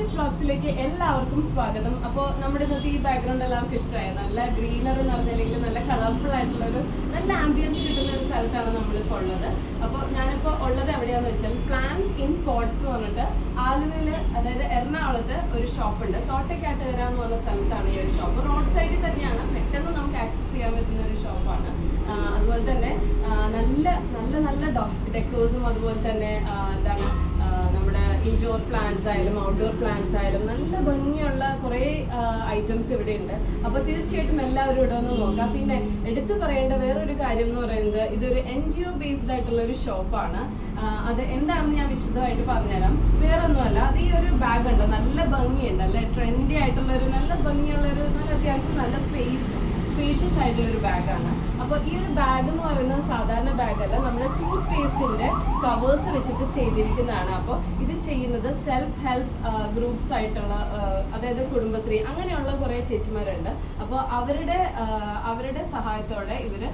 ഷൂട്ടീസ് വ്ളോഗ്സിലേക്ക് എല്ലാവർക്കും സ്വാഗതം. അപ്പോൾ നമ്മുടെ ഇന്നത്തെ ഈ ബാക്ക്ഗ്രൗണ്ട് എല്ലാവർക്കും ഇഷ്ടമായ നല്ല ഗ്രീനറി എന്ന് പറഞ്ഞില്ലെങ്കിൽ നല്ല കളർഫുൾ ആയിട്ടുള്ളൊരു നല്ല ആംബിയൻസ് കിട്ടുന്ന ഒരു സ്ഥലത്താണ് നമ്മളിപ്പോൾ ഉള്ളത്. അപ്പോൾ ഞാനിപ്പോൾ ഉള്ളത് എവിടെയാണെന്ന് വെച്ചാൽ പ്ലാന്റ്സ് ഇൻ പോട്ട്സ് എന്ന് പറഞ്ഞിട്ട് ആലുവയിൽ, അതായത് എറണാകുളത്ത് ഒരു ഷോപ്പുണ്ട്. തോട്ടക്കാട്ടുകര എന്ന് പറഞ്ഞ സ്ഥലത്താണ് ഈ ഒരു ഷോപ്പ്. റോഡ് സൈഡിൽ തന്നെയാണ്, പെട്ടെന്ന് നമുക്ക് ആക്സസ് ചെയ്യാൻ പറ്റുന്ന ഒരു ഷോപ്പാണ്. അതുപോലെ തന്നെ നല്ല നല്ല നല്ല ഡെക്കോസും അതുപോലെ തന്നെ എന്താണ് നമ്മുടെ ഇൻഡോർ പ്ലാന്റ്സ് ആയാലും ഔട്ട്ഡോർ പ്ലാന്റ്സ് ആയാലും നല്ല ഭംഗിയുള്ള കുറേ ഐറ്റംസ് ഇവിടെ ഉണ്ട്. അപ്പോൾ തീർച്ചയായിട്ടും എല്ലാവരും ഇവിടെ ഒന്ന് നോക്കാം. പിന്നെ എടുത്തു പറയേണ്ട വേറൊരു കാര്യം എന്ന് പറയുന്നത്, ഇതൊരു NGO ബേസ്ഡ് ആയിട്ടുള്ള ഒരു ഷോപ്പാണ്. അത് എന്താണെന്ന് ഞാൻ വിശദമായിട്ട് പറഞ്ഞുതരാം. വേറൊന്നുമല്ല, അത് ഈ ഒരു ബാഗ് ഉണ്ട്, നല്ല ഭംഗിയുണ്ട്, അല്ലെ ട്രെൻഡി ആയിട്ടുള്ള ഒരു നല്ല ഭംഗിയുള്ള ഒരു നല്ല അത്യാവശ്യം നല്ല സ്പേഷ്യസ് ആയിട്ടുള്ള ഒരു ബാഗാണ്. അപ്പോൾ ഈ ഒരു ബാഗ് എന്ന് പറയുന്നത് സാധാരണ ബാഗല്ല, നമ്മുടെ ടൂത്ത് പേസ്റ്റിന്റെ കവേഴ്സ് വെച്ചിട്ട് ചെയ്തിരിക്കുന്നതാണ്. അപ്പോൾ ഇത് ചെയ്യുന്നത് സെൽഫ് ഹെൽപ്പ് ഗ്രൂപ്പ്സ് ആയിട്ടുള്ള, അതായത് കുടുംബശ്രീ അങ്ങനെയുള്ള കുറേ ചേച്ചിമാരുണ്ട്. അപ്പോൾ അവരുടെ സഹായത്തോടെ ഇവർ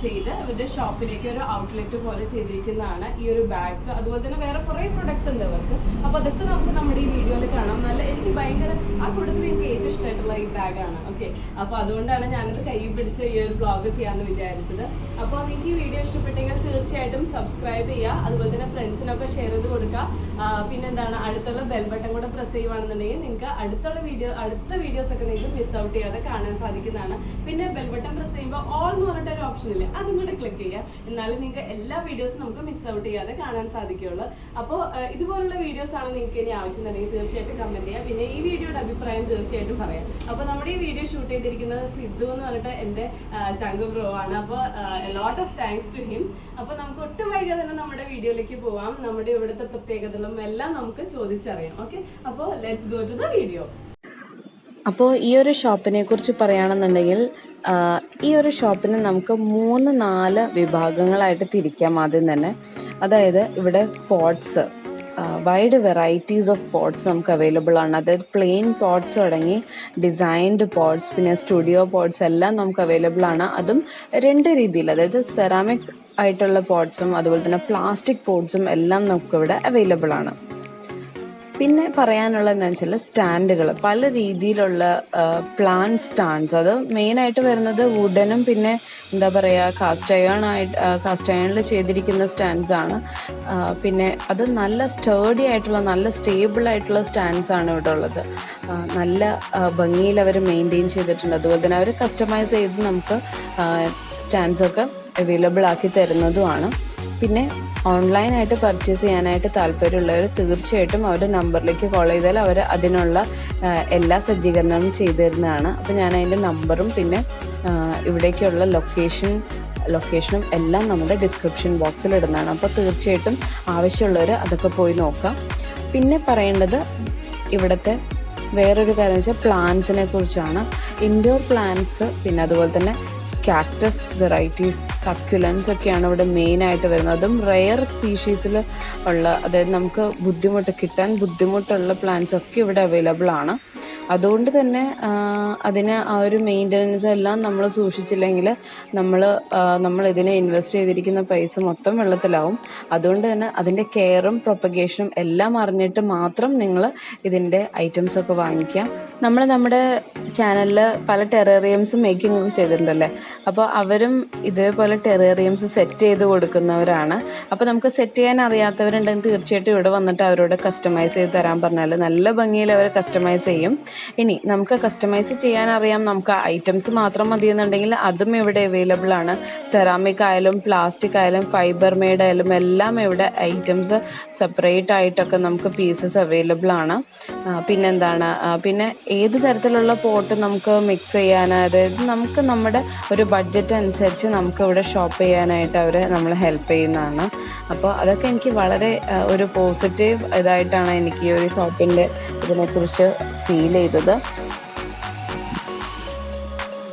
ചെയ്ത് ഇവരുടെ ഷോപ്പിലേക്ക് ഒരു ഔട്ട്ലെറ്റ് പോലെ ചെയ്തിരിക്കുന്നതാണ് ഈ ഒരു ബാഗ്സ്. അതുപോലെ തന്നെ വേറെ കുറേ പ്രൊഡക്ട്സ് ഉണ്ട് അവർക്ക്. അപ്പോൾ അതൊക്കെ നമുക്ക് നമ്മുടെ ഈ വീഡിയോയിൽ കാണാം. എനിക്ക് ഭയങ്കര ആ കൂട്ടത്തിൽ എനിക്ക് ഏറ്റവും ഇഷ്ടമായിട്ടുള്ള ഈ ബാഗാണ്. ഓക്കെ, അപ്പോൾ അതുകൊണ്ടാണ് ഞാനത് കൈ പിടിച്ച് ഈ ഒരു വ്ളോഗ് ചെയ്യാമെന്ന് വിചാരിച്ചത്. അപ്പോൾ നിങ്ങൾക്ക് ഈ വീഡിയോ ഇഷ്ടപ്പെട്ടെങ്കിൽ തീർച്ചയായിട്ടും സബ്സ്ക്രൈബ് ചെയ്യുക, അതുപോലെ തന്നെ ഫ്രണ്ട്സിനൊക്കെ ഷെയർ ചെയ്ത് കൊടുക്കുക. പിന്നെന്താണ്, അടുത്തുള്ള ബെൽ ബട്ടൺ കൂടെ പ്രസ് ചെയ്യുവാണെന്നുണ്ടെങ്കിൽ നിങ്ങൾക്ക് അടുത്ത വീഡിയോസ് ഒക്കെ നിങ്ങൾക്ക് മിസ് ഔട്ട് ചെയ്യാതെ കാണാൻ സാധിക്കുന്നതാണ്. പിന്നെ ബെൽ ബട്ടൺ പ്രസ് ചെയ്യുമ്പോൾ ഓൾ എന്ന് പറഞ്ഞിട്ട് ഒരു ഓപ്ഷൻ ഇല്ലേ, അതും കൂടെ ക്ലിക്ക് ചെയ്യുക. എന്നാലും നിങ്ങൾക്ക് എല്ലാ വീഡിയോസും നമുക്ക് മിസ് ഔട്ട് ചെയ്യാതെ കാണാൻ സാധിക്കുള്ളൂ. അപ്പോൾ ഇതുപോലുള്ള വീഡിയോസ് ആണ് നിങ്ങൾക്ക് ഇനി ആവശ്യമുണ്ടെങ്കിൽ തീർച്ചയായിട്ടും കമന്റ് ചെയ്യുക. പിന്നെ ഈ വീഡിയോയുടെ അഭിപ്രായം തീർച്ചയായിട്ടും പറയാം. അപ്പോൾ നമ്മുടെ ഈ വീഡിയോ ഷൂട്ട് ചെയ്തിരിക്കുന്നത് സിദ്ധു എന്ന് പറഞ്ഞിട്ട് എൻ്റെ ചങ്കു ബ്രോ ആണ്. അപ്പോൾ lot of thanks to him. അപ്പോൾ നമുക്ക് ഒട്ടും വൈകാതെ തന്നെ നമ്മുടെ വീഡിയോയിലേക്ക് പോവാം. നമ്മുടെ ഇവിടുത്തെ പ്രത്യേകതകളും എല്ലാം നമുക്ക് ചോദിച്ചറിയാം. ഓക്കെ, അപ്പോൾ let's go to the video. അപ്പോൾ ഈ ഒരു ഷോപ്പിനെ കുറിച്ച് പറയുകയാണെന്നുണ്ടെങ്കിൽ, ഈ ഒരു ഷോപ്പിനെ നമുക്ക് 3-4 വിഭാഗങ്ങളായിട്ട് തിരിക്കാം ആദ്യം തന്നെ. അതായത് ഇവിടെ pots, wide varieties of pots നമുക്ക് അവൈലബിൾ ആണ്. അതായത് പ്ലെയിൻ പോട്ട്സ് തുടങ്ങി ഡിസൈൻഡ് പോട്ട്സ്, പിന്നെ സ്റ്റുഡിയോ പോട്ട്സ് എല്ലാം നമുക്ക് അവൈലബിൾ ആണ്. അതും 2 രീതിയിൽ, അതായത് സെറാമിക് ആയിട്ടുള്ള പോട്ട്സും അതുപോലെ തന്നെ പ്ലാസ്റ്റിക് പോട്ട്സും എല്ലാം നമുക്കിവിടെ അവൈലബിൾ ആണ്. പിന്നെ പറയാനുള്ളത് എന്താണെന്ന് വെച്ചാൽ സ്റ്റാൻഡുകൾ, പല രീതിയിലുള്ള പ്ലാന്റ് സ്റ്റാൻഡ്സ്. അത് മെയിനായിട്ട് വരുന്നത് വുഡനും പിന്നെ എന്താ പറയുക കാസ്റ്റ് അയണിൽ ചെയ്തിരിക്കുന്ന സ്റ്റാൻഡ്സ് ആണ്. പിന്നെ അത് നല്ല സ്റ്റേഡി ആയിട്ടുള്ള നല്ല സ്റ്റേബിൾ ആയിട്ടുള്ള സ്റ്റാൻഡ്സ് ആണ് ഇവിടെ ഉള്ളത്. നല്ല ഭംഗിയിൽ അവർ മെയിൻറ്റെയിൻ ചെയ്തിട്ടുണ്ട്. അതുപോലെ തന്നെ അവർ കസ്റ്റമൈസ് ചെയ്ത് നമുക്ക് സ്റ്റാൻഡ്സൊക്കെ അവൈലബിൾ ആക്കി തരുന്നതുമാണ്. പിന്നെ ഓൺലൈനായിട്ട് പർച്ചേസ് ചെയ്യാനായിട്ട് താല്പര്യമുള്ളവർ തീർച്ചയായിട്ടും അവരുടെ നമ്പറിലേക്ക് കോൾ ചെയ്താൽ അവർ അതിനുള്ള എല്ലാ സജ്ജീകരണവും ചെയ്തു തരുന്നതാണ്. അപ്പോൾ ഞാൻ അതിൻ്റെ നമ്പറും പിന്നെ ഇവിടേക്കുള്ള ലൊക്കേഷനും എല്ലാം നമ്മുടെ ഡിസ്ക്രിപ്ഷൻ ബോക്സിൽ ഇടുന്നതാണ്. അപ്പോൾ തീർച്ചയായിട്ടും ആവശ്യമുള്ളവർ അതൊക്കെ പോയി നോക്കാം. പിന്നെ പറയേണ്ടത് ഇവിടുത്തെ വേറൊരു കാര്യം വെച്ചാൽ പ്ലാന്റ്സിനെ കുറിച്ചാണ്. ഇൻഡോർ പ്ലാന്റ്സ്, പിന്നെ അതുപോലെ തന്നെ കാക്ടസ് വെറൈറ്റീസ്, സക്യുലൻസ് ഒക്കെയാണ് ഇവിടെ മെയിനായിട്ട് വരുന്നത്. അതും റെയർ സ്പീഷീസിൽ ഉള്ള, അതായത് നമുക്ക് കിട്ടാൻ ബുദ്ധിമുട്ടുള്ള പ്ലാന്റ്സ് ഒക്കെ ഇവിടെ അവൈലബിൾ ആണ്. അതുകൊണ്ട് തന്നെ അതിന് ആ ഒരു മെയിൻ്റനൻസ് എല്ലാം നമ്മൾ സൂക്ഷിച്ചില്ലെങ്കിൽ നമ്മൾ ഇതിനെ ഇൻവെസ്റ്റ് ചെയ്തിരിക്കുന്ന പൈസ മൊത്തം വെള്ളത്തിലാവും. അതുകൊണ്ട് തന്നെ അതിൻ്റെ കെയറും പ്രൊപ്പഗേഷനും എല്ലാം അറിഞ്ഞിട്ട് മാത്രം നിങ്ങൾ ഇതിൻ്റെ ഐറ്റംസ് ഒക്കെ വാങ്ങിക്കാം. നമ്മുടെ ചാനലിൽ പല ടെറേറിയംസ് മേക്കിംഗ് ഒക്കെ ചെയ്തിട്ടുണ്ടല്ലേ, അപ്പോൾ അവരും ഇതേപോലെ ടെറേറിയംസ് സെറ്റ് ചെയ്ത് കൊടുക്കുന്നവരാണ്. അപ്പോൾ നമുക്ക് സെറ്റ് ചെയ്യാൻ അറിയാത്തവരുണ്ടെങ്കിൽ തീർച്ചയായിട്ടും ഇവിടെ വന്നിട്ട് അവരോട് കസ്റ്റമൈസ് ചെയ്ത് തരാൻ പറഞ്ഞാൽ നല്ല ഭംഗിയിൽ അവർ കസ്റ്റമൈസ് ചെയ്യും. ഇനി നമുക്ക് കസ്റ്റമൈസ് ചെയ്യാൻ അറിയാം, നമുക്ക് ഐറ്റംസ് മാത്രം മതി എന്നുണ്ടെങ്കിൽ അതും ഇവിടെ അവൈലബിൾ ആണ്. സെറാമിക് ആയാലും പ്ലാസ്റ്റിക് ആയാലും ഫൈബർ മെയ്ഡ് ആയാലും എല്ലാം ഇവിടെ ഐറ്റംസ് സെപ്പറേറ്റ് ആയിട്ടൊക്കെ നമുക്ക് പീസസ് അവൈലബിൾ ആണ്. പിന്നെ ഏത് തരത്തിലുള്ള പോട്ട് നമുക്ക് മിക്സ് ചെയ്യാൻ, അതായത് നമുക്ക് നമ്മുടെ ഒരു ബഡ്ജറ്റ് അനുസരിച്ച് നമുക്ക് ഇവിടെ ഷോപ്പ് ചെയ്യാനായിട്ട് അവർ നമ്മളെ ഹെൽപ്പ് ചെയ്യുന്നതാണ്. അപ്പോൾ അതൊക്കെ എനിക്ക് വളരെ ഒരു പോസിറ്റീവ് ഇതായിട്ടാണ് എനിക്ക് ഈ ഒരു ഷോപ്പിൻ്റെ ഇതിനെക്കുറിച്ച് ഫീൽ ചെയ്തത്.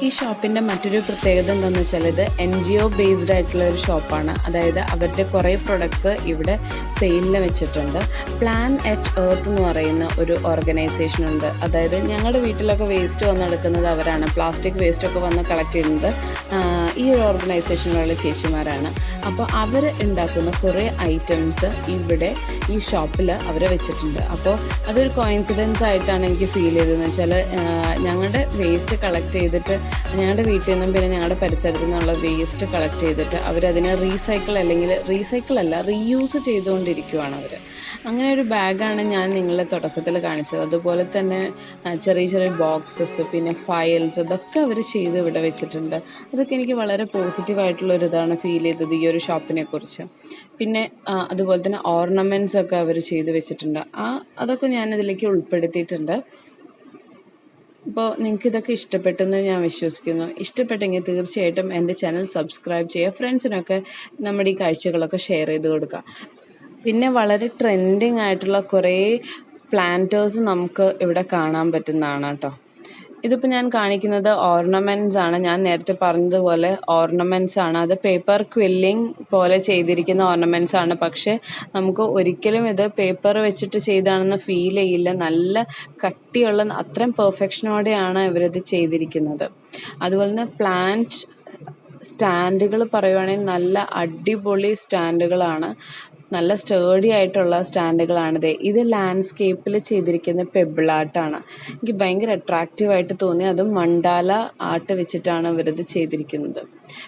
ഈ ഷോപ്പിൻ്റെ മറ്റൊരു പ്രത്യേകത എന്താണെന്ന് വെച്ചാൽ ഇത് NGO ബേസ്ഡ് ആയിട്ടുള്ള ഒരു ഷോപ്പാണ്. അതായത് അവരുടെ കുറേ പ്രൊഡക്ട്സ് ഇവിടെ സെയിലിന് വെച്ചിട്ടുണ്ട്. പ്ലാൻ അറ്റ് എർത്ത് എന്ന് പറയുന്ന ഒരു ഓർഗനൈസേഷൻ ഉണ്ട്. അതായത് ഞങ്ങളുടെ വീട്ടിലൊക്കെ വേസ്റ്റ് വന്നെടുക്കുന്നത് അവരാണ്. പ്ലാസ്റ്റിക് വേസ്റ്റൊക്കെ വന്ന് കളക്ട് ചെയ്യുന്നത് ഈ ഒരു ഓർഗനൈസേഷനിലുള്ള ചേച്ചിമാരാണ്. അപ്പോൾ അവർ ഉണ്ടാക്കുന്ന കുറേ ഐറ്റംസ് ഇവിടെ ഈ ഷോപ്പിൽ അവർ വെച്ചിട്ടുണ്ട്. അപ്പോൾ അതൊരു കോയിൻസിഡൻസ് ആയിട്ടാണ് എനിക്ക് ഫീൽ ചെയ്തതെന്ന് വെച്ചാൽ ഞങ്ങളുടെ വേസ്റ്റ് കളക്ട് ചെയ്തിട്ട് ഞങ്ങളുടെ വീട്ടിൽ നിന്നും പിന്നെ ഞങ്ങളുടെ പരിസരത്തു നിന്നുള്ള വേസ്റ്റ് കളക്ട് ചെയ്തിട്ട് അവരതിനെ റീസൈക്കിൾ അല്ല റീയൂസ് ചെയ്തുകൊണ്ടിരിക്കുകയാണ് അവർ. അങ്ങനെ ഒരു ബാഗാണ് ഞാൻ നിങ്ങളെ തുടക്കത്തിൽ കാണിച്ചത്. അതുപോലെ തന്നെ ചെറിയ ചെറിയ ബോക്സസ്, പിന്നെ ഫയൽസ്, ഇതൊക്കെ അവർ ചെയ്ത് ഇവിടെ വെച്ചിട്ടുണ്ട്. അതൊക്കെ എനിക്ക് വളരെ പോസിറ്റീവായിട്ടുള്ളൊരിതാണ് ഫീൽ ചെയ്തത് ഈ ഒരു ഷോപ്പിനെ കുറിച്ച്. പിന്നെ അതുപോലെ തന്നെ ഓർണമെൻറ്റ്സ് ഒക്കെ അവർ ചെയ്ത് വെച്ചിട്ടുണ്ട്. അതൊക്കെ ഞാനിതിലേക്ക് ഉൾപ്പെടുത്തിയിട്ടുണ്ട്. അപ്പോൾ നിങ്ങൾക്ക് ഇതൊക്കെ ഇഷ്ടപ്പെട്ടെന്ന് ഞാൻ വിശ്വസിക്കുന്നു. ഇഷ്ടപ്പെട്ടെങ്കിൽ തീർച്ചയായിട്ടും എൻ്റെ ചാനൽ സബ്സ്ക്രൈബ് ചെയ്യുക. ഫ്രണ്ട്സിനൊക്കെ നമ്മുടെ ഈ കാഴ്ചകളൊക്കെ ഷെയർ ചെയ്ത് കൊടുക്കുക. പിന്നെ വളരെ ട്രെൻഡിങ് ആയിട്ടുള്ള കുറേ പ്ലാന്റേഴ്സ് നമുക്ക് ഇവിടെ കാണാൻ പറ്റുന്നതാണ് കേട്ടോ. ഇതിപ്പോൾ ഞാൻ കാണിക്കുന്നത് ഓർണമെൻറ്റ്സ് ആണ്. ഞാൻ നേരത്തെ പറഞ്ഞതുപോലെ ഓർണമെൻറ്റ്സ് ആണ്. അത് പേപ്പർ ക്വില്ലിംഗ് പോലെ ചെയ്തിരിക്കുന്ന ഓർണമെൻറ്റ്സ് ആണ്. പക്ഷേ നമുക്ക് ഒരിക്കലും ഇത് പേപ്പർ വെച്ചിട്ട് ചെയ്താണെന്ന് ഫീൽ ചെയ്യില്ല. നല്ല കട്ടിയുള്ള അത്രയും പെർഫെക്ഷനോടെയാണ് ഇവരിത് ചെയ്തിരിക്കുന്നത്. അതുപോലെ തന്നെ പ്ലാന്റ് സ്റ്റാൻഡുകൾ പറയുവാണെങ്കിൽ നല്ല അടിപൊളി സ്റ്റാൻഡുകളാണ്. നല്ല സ്റ്റേഡി ആയിട്ടുള്ള സ്റ്റാൻഡുകളാണിത്. ഇത് ലാൻഡ്സ്കേപ്പിൽ ചെയ്തിരിക്കുന്ന പെബിൾ ആർട്ടാണ്. എനിക്ക് ഭയങ്കര അട്രാക്റ്റീവായിട്ട് തോന്നി. അതും മണ്ടാല ആർട്ട് വെച്ചിട്ടാണ് ഇവരിത് ചെയ്തിരിക്കുന്നത്.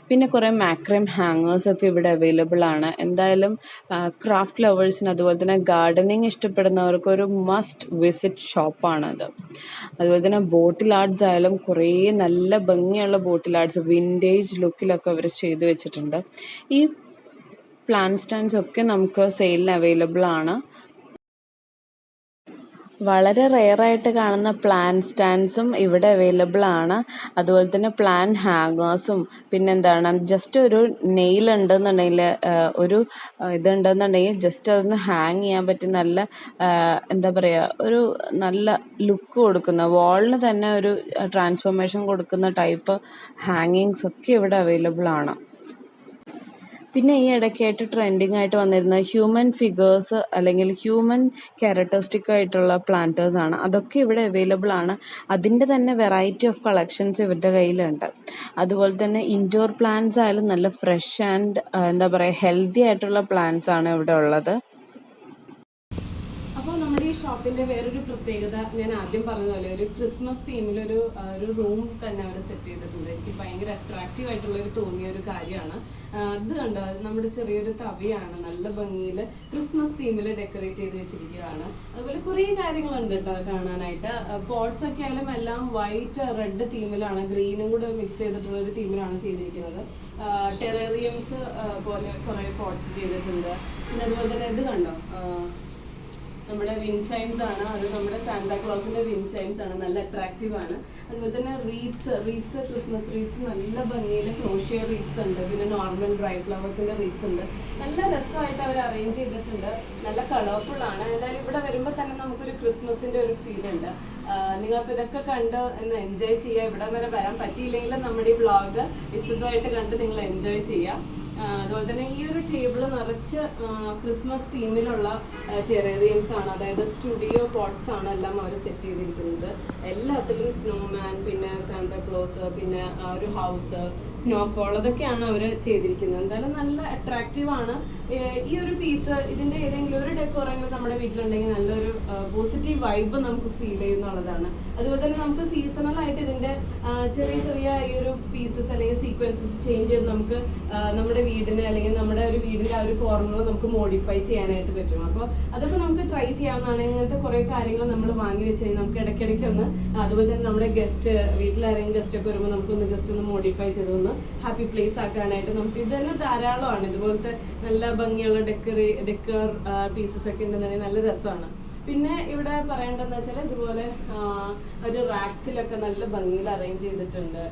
പിന്നെ കുറേ മാക്രം ഹാങ്ങേഴ്സൊക്കെ ഇവിടെ അവൈലബിൾ ആണ്. എന്തായാലും ക്രാഫ്റ്റ് ലവേഴ്സിന് അതുപോലെ തന്നെ ഗാർഡനിങ് ഇഷ്ടപ്പെടുന്നവർക്ക് ഒരു മസ്റ്റ് വിസിറ്റ് ഷോപ്പാണത്. അതുപോലെ തന്നെ ബോട്ടിൽ ആർട്സ് ആയാലും കുറേ നല്ല ഭംഗിയുള്ള ബോട്ടിൽ ആർട്സ് വിൻറ്റേജ് ലുക്കിലൊക്കെ അവർ ചെയ്ത് വെച്ചിട്ടുണ്ട്. ഈ പ്ലാന്റ് സ്റ്റാൻഡ്സ് ഒക്കെ നമുക്ക് സെയിലിന് അവൈലബിൾ ആണ്. വളരെ റെയറായിട്ട് കാണുന്ന പ്ലാന്റ് സ്റ്റാൻഡ്സും ഇവിടെ അവൈലബിൾ ആണ്. അതുപോലെ തന്നെ പ്ലാന്റ് ഹാങ്ങേഴ്സും പിന്നെന്താണ് ജസ്റ്റ് ഒരു നെയിൽ ഉണ്ടെന്നുണ്ടെങ്കിൽ ഇതുണ്ടെന്നുണ്ടെങ്കിൽ ജസ്റ്റ് അതൊന്ന് ഹാങ് ചെയ്യാൻ പറ്റി നല്ല എന്താ പറയുക ഒരു നല്ല ലുക്ക് കൊടുക്കുന്ന വാളിന് തന്നെ ഒരു ട്രാൻസ്ഫോർമേഷൻ കൊടുക്കുന്ന ടൈപ്പ് ഹാങ്ങിങ്സ് ഒക്കെ ഇവിടെ അവൈലബിൾ ആണ്. പിന്നെ ഈ ഇടയ്ക്കായിട്ട് ട്രെൻഡിങ് ആയിട്ട് വന്നിരുന്ന ഹ്യൂമൻ ഫിഗേഴ്സ് അല്ലെങ്കിൽ ഹ്യൂമൻ ക്യാരക്ടറിസ്റ്റിക് ആയിട്ടുള്ള പ്ലാന്റേഴ്സ് ആണ്. അതൊക്കെ ഇവിടെ അവൈലബിൾ ആണ്. അതിൻ്റെ തന്നെ വെറൈറ്റി ഓഫ് കളക്ഷൻസ് ഇവരുടെ കയ്യിലുണ്ട്. അതുപോലെ തന്നെ ഇൻഡോർ പ്ലാന്റ്സ് ആയാലും നല്ല ഫ്രഷ് ആൻഡ് എന്താ പറയുക ഹെൽത്തി ആയിട്ടുള്ള പ്ലാന്റ്സ് ആണ് ഇവിടെ ഉള്ളത്. അപ്പോൾ നമ്മുടെ ഈ ഷോപ്പിന്റെ വേറൊരു പ്രത്യേകത ഞാൻ ആദ്യം പറഞ്ഞ പോലെ ഒരു ക്രിസ്മസ് തീമിലൊരു റൂം തന്നെ അവർ സെറ്റ് ചെയ്തിട്ടുണ്ട്. എനിക്ക് ഭയങ്കര അട്രാക്റ്റീവ് ആയിട്ടുള്ള തോന്നിയ ഒരു കാര്യമാണ്. ഇത് കണ്ടോ, നമ്മുടെ ചെറിയൊരു തവിയാണ് നല്ല ഭംഗിയിൽ ക്രിസ്മസ് തീമിൽ ഡെക്കറേറ്റ് ചെയ്ത് വെച്ചിരിക്കുകയാണ്. അതുപോലെ കുറേ കാര്യങ്ങളുണ്ട് കേട്ടോ കാണാനായിട്ട്. പോട്ട്സ് ഒക്കെ ആയാലും എല്ലാം വൈറ്റ് റെഡ് തീമിലാണ്, ഗ്രീനും കൂടെ മിക്സ് ചെയ്തിട്ടുള്ള ഒരു തീമിലാണ് ചെയ്തിരിക്കുന്നത്. ടെറേറിയംസ് പോലെ കുറേ പോട്ട്സ് ചെയ്തിട്ടുണ്ട്. പിന്നെ അതുപോലെ തന്നെ ഇത് കണ്ടോ, നമ്മുടെ വിൻഡ് ചൈംസ് ആണ്. അത് നമ്മുടെ സാന്താക്ലോസിന്റെ വിൻഡ് ചൈംസ് ആണ്, നല്ല അട്രാക്റ്റീവ് ആണ്. അതുപോലെ തന്നെ റീറ്റ്സ് ക്രിസ്മസ് റീറ്റ്സ് നല്ല ഭംഗിയിൽ ക്രോഷ്യ റീറ്റ്സ് ഉണ്ട്. പിന്നെ നോർമൽ ഡ്രൈ ഫ്ലവേഴ്സിന്റെ റീറ്റ്സ് ഉണ്ട്. നല്ല രസമായിട്ട് അവർ അറേഞ്ച് ചെയ്തിട്ടുണ്ട്. നല്ല കളർഫുൾ ആണ്. എന്തായാലും ഇവിടെ വരുമ്പോൾ തന്നെ നമുക്കൊരു ക്രിസ്മസിന്റെ ഒരു ഫീൽ ഉണ്ട്. നിങ്ങൾക്ക് ഇതൊക്കെ കണ്ട് ഒന്ന് എൻജോയ് ചെയ്യുക. ഇവിടെ വരെ വരാൻ പറ്റിയില്ലെങ്കിലും നമ്മുടെ ഈ വ്ളോഗ് വിശദമായിട്ട് കണ്ട് നിങ്ങൾ എൻജോയ് ചെയ്യുക. അതുപോലെ തന്നെ ഈ ഒരു ടേബിൾ നിറച്ച് ക്രിസ്മസ് തീമിലുള്ള ടെറേറിയംസ് ആണ്. അതായത് സ്റ്റുഡിയോ പോട്ട്സ് ആണ് എല്ലാം അവർ സെറ്റ് ചെയ്തിരിക്കുന്നത്. എല്ലാത്തിലും സ്നോമാൻ, പിന്നെ സാന്താക്ലോസ്, പിന്നെ ഒരു ഹൗസ്, സ്നോഫോൾ, അതൊക്കെയാണ് അവർ ചെയ്തിരിക്കുന്നത്. എന്തായാലും നല്ല അട്രാക്റ്റീവ് ആണ്. ഈ ഒരു പീസ് ഇതിന്റെ ഏതെങ്കിലും ഒരു ഡെക്കോറെങ്കിലും നമ്മുടെ വീട്ടിലുണ്ടെങ്കിൽ നല്ലൊരു പോസിറ്റീവ് വൈബ് നമുക്ക് ഫീൽ ചെയ്യുന്നുള്ളതാണ്. അതുപോലെ തന്നെ നമുക്ക് സീസണൽ ആയിട്ട് ഇതിന്റെ ചെറിയ ചെറിയ ഈ ഒരു പീസസ് അല്ലെങ്കിൽ സീക്വൻസസ് ചേഞ്ച് ചെയ്ത് നമുക്ക് നമ്മുടെ വീടിന് അല്ലെങ്കിൽ നമ്മുടെ ഒരു വീടിന്റെ ആ ഒരു കോർണർ നമുക്ക് മോഡിഫൈ ചെയ്യാനായിട്ട് പറ്റും. അപ്പോൾ അതൊക്കെ നമുക്ക് ട്രൈ ചെയ്യാവുന്നതാണ്. ഇങ്ങനത്തെ കുറെ കാര്യങ്ങൾ നമ്മൾ വാങ്ങി വെച്ച് കഴിഞ്ഞാൽ നമുക്ക് ഇടയ്ക്കിടയ്ക്ക് ഒന്ന്, അതുപോലെ തന്നെ നമ്മുടെ വീട്ടിലാരെങ്കിലും ഗസ്റ്റ് ഒക്കെ വരുമ്പോൾ നമുക്കൊന്ന് ജസ്റ്റ് ഒന്ന് മോഡിഫൈ ചെയ്തൊന്ന് ഹാപ്പി പ്ലേസ് ആക്കാനായിട്ട് നമുക്ക് ഇത് തന്നെ ധാരാളമാണ്. ഇതുപോലത്തെ നല്ല ഭംഗിയുള്ള ഡെക്കർ പീസസ് ഒക്കെ ഉണ്ടെന്നുണ്ടെങ്കിൽ നല്ല രസമാണ്. പിന്നെ ഇവിടെ പറയേണ്ടതെന്ന് വെച്ചാൽ ഇതുപോലെ ഒരു റാക്സിലൊക്കെ നല്ല ഭംഗിയിൽ അറേഞ്ച് ചെയ്തിട്ടുണ്ട്.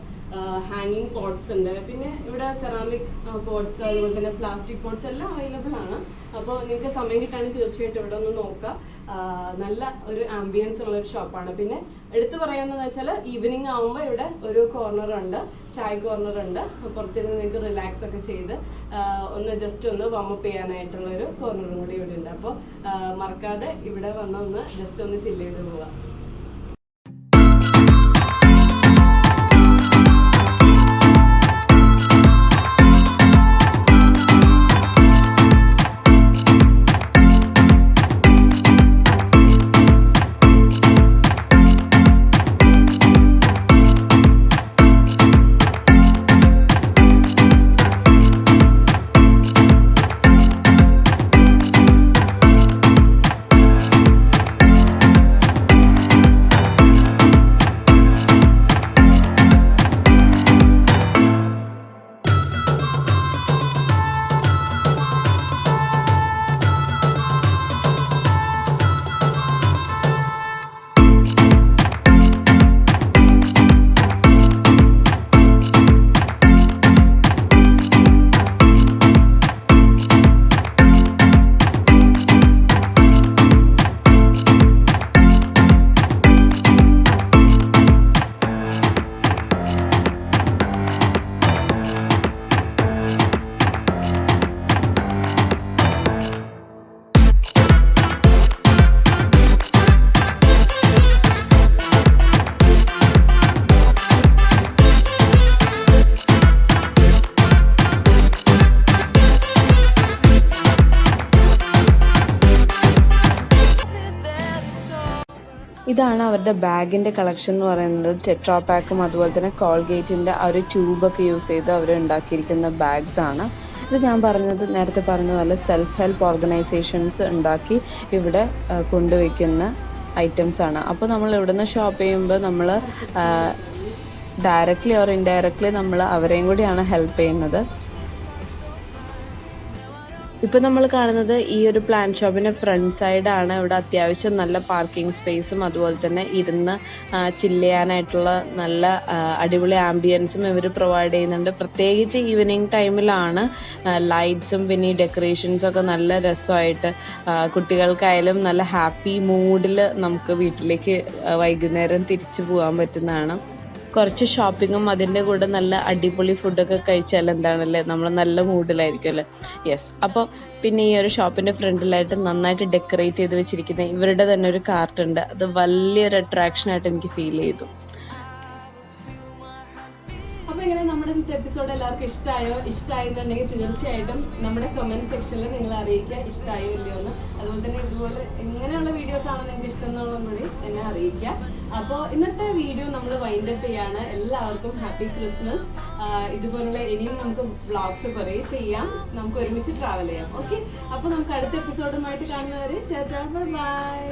ഹാങ്ങിങ് പോട്ട്സ് ഉണ്ട്. പിന്നെ ഇവിടെ സെറാമിക് പോട്ട്സ് അതുപോലെ തന്നെ പ്ലാസ്റ്റിക് പോട്ട്സ് എല്ലാം അവൈലബിൾ ആണ്. അപ്പോൾ നിങ്ങൾക്ക് സമയം കിട്ടുകയാണെങ്കിൽ തീർച്ചയായിട്ടും ഇവിടെ ഒന്ന് നോക്കുക. നല്ല ഒരു ആംബിയൻസ് ഉള്ള ഒരു ഷോപ്പാണ്. പിന്നെ എടുത്തു പറയാമെന്ന് വെച്ചാൽ ഈവനിങ് ആകുമ്പോൾ ഇവിടെ ഒരു കോർണർ ഉണ്ട്, ചായ കോർണർ ഉണ്ട്. പുറത്തുനിന്ന് നിങ്ങൾക്ക് റിലാക്സ് ഒക്കെ ചെയ്ത് ഒന്ന് ജസ്റ്റ് ഒന്ന് വാമപ്പ് ചെയ്യാനായിട്ടുള്ള ഒരു കോർണറും കൂടി ഇവിടെ ഉണ്ട്. അപ്പോൾ മറക്കാതെ ഇവിടെ വന്നൊന്ന് ജസ്റ്റ് ഒന്ന് ചില്ല് ചെയ്ത് പോവാം. ഇതാണ് അവരുടെ ബാഗിൻ്റെ കളക്ഷൻ എന്ന് പറയുന്നത്. ടെട്രാ പാക്കും അതുപോലെ തന്നെ കോൾഗേറ്റിൻ്റെ ആ ഒരു ട്യൂബൊക്കെ യൂസ് ചെയ്ത് അവർ ഉണ്ടാക്കിയിരിക്കുന്ന ബാഗ്സ് ആണ്. ഇത് ഞാൻ നേരത്തെ പറഞ്ഞ പോലെ സെൽഫ് ഹെൽപ്പ് ഓർഗനൈസേഷൻസ് ഉണ്ടാക്കി ഇവിടെ കൊണ്ടുവയ്ക്കുന്ന ഐറ്റംസ് ആണ്. അപ്പോൾ നമ്മൾ ഇവിടുന്ന് ഷോപ്പ് ചെയ്യുമ്പോൾ നമ്മൾ ഡയറക്റ്റ്ലി ഓർ ഇൻഡയറക്റ്റ്ലി നമ്മൾ അവരെയും കൂടിയാണ് ഹെൽപ്പ് ചെയ്യുന്നത്. ഇപ്പോൾ നമ്മൾ കാണുന്നത് ഈ ഒരു പ്ലാൻ ഷോപ്പിൻ്റെ ഫ്രണ്ട് സൈഡാണ്. ഇവിടെ അത്യാവശ്യം നല്ല പാർക്കിംഗ് സ്പേസും അതുപോലെ തന്നെ ഇരുന്ന് ചില്ല് ചെയ്യാനായിട്ടുള്ള നല്ല അടിപൊളി ആംബിയൻസും ഇവർ പ്രൊവൈഡ് ചെയ്യുന്നുണ്ട്. പ്രത്യേകിച്ച് ഈവനിങ് ടൈമിലാണ് ലൈറ്റ്സും പിന്നെ ഈ ഡെക്കറേഷൻസൊക്കെ നല്ല രസമായിട്ട് കുട്ടികൾക്കായാലും നല്ല ഹാപ്പി മൂഡിൽ നമുക്ക് വീട്ടിലേക്ക് വൈകുന്നേരം തിരിച്ചു പോകാൻ പറ്റുന്നതാണ്. കുറച്ച് ഷോപ്പിങ്ങും അതിൻ്റെ കൂടെ നല്ല അടിപൊളി ഫുഡൊക്കെ കഴിച്ചാൽ എന്താണല്ലേ നമ്മൾ നല്ല മൂഡിലായിരിക്കും അല്ലേ. യെസ്. അപ്പോൾ പിന്നെ ഈ ഒരു ഷോപ്പിൻ്റെ ഫ്രണ്ടിലായിട്ട് നന്നായിട്ട് ഡെക്കറേറ്റ് ചെയ്ത് വെച്ചിരിക്കുന്ന ഇവരുടെ തന്നെ ഒരു കാർട്ടുണ്ട്. അത് വലിയൊരു അട്രാക്ഷനായിട്ട് എനിക്ക് ഫീൽ ചെയ്തു. അപ്പോൾ ഇങ്ങനെ നമ്മുടെ ഇന്നത്തെ എപ്പിസോഡ് എല്ലാവർക്കും ഇഷ്ടമായെന്നുണ്ടെങ്കിൽ തീർച്ചയായിട്ടും നമ്മുടെ കമൻറ്റ് സെക്ഷനിൽ നിങ്ങൾ അറിയിക്കുക ഇഷ്ടമായോ ഇല്ലയോ എന്ന്. അതുപോലെ തന്നെ ഇതുപോലെ എങ്ങനെയുള്ള വീഡിയോസ് ആണ് നിങ്ങൾക്ക് ഇഷ്ടം എന്നുള്ളതും കൂടി എന്നെ അറിയിക്കുക. അപ്പോൾ ഇന്നത്തെ വീഡിയോ നമ്മൾ വൈൻഡപ്പ് ചെയ്യാണ്. എല്ലാവർക്കും ഹാപ്പി ക്രിസ്മസ്. ഇതുപോലുള്ള ഇനിയും നമുക്ക് വ്ളോഗ്സ് കുറേ ചെയ്യാം, നമുക്ക് ഒരുമിച്ച് ട്രാവൽ ചെയ്യാം. ഓക്കെ, അപ്പോൾ നമുക്ക് അടുത്ത എപ്പിസോഡുമായിട്ട് കാണുന്നവരെ ടാറ്റാ ബൈ.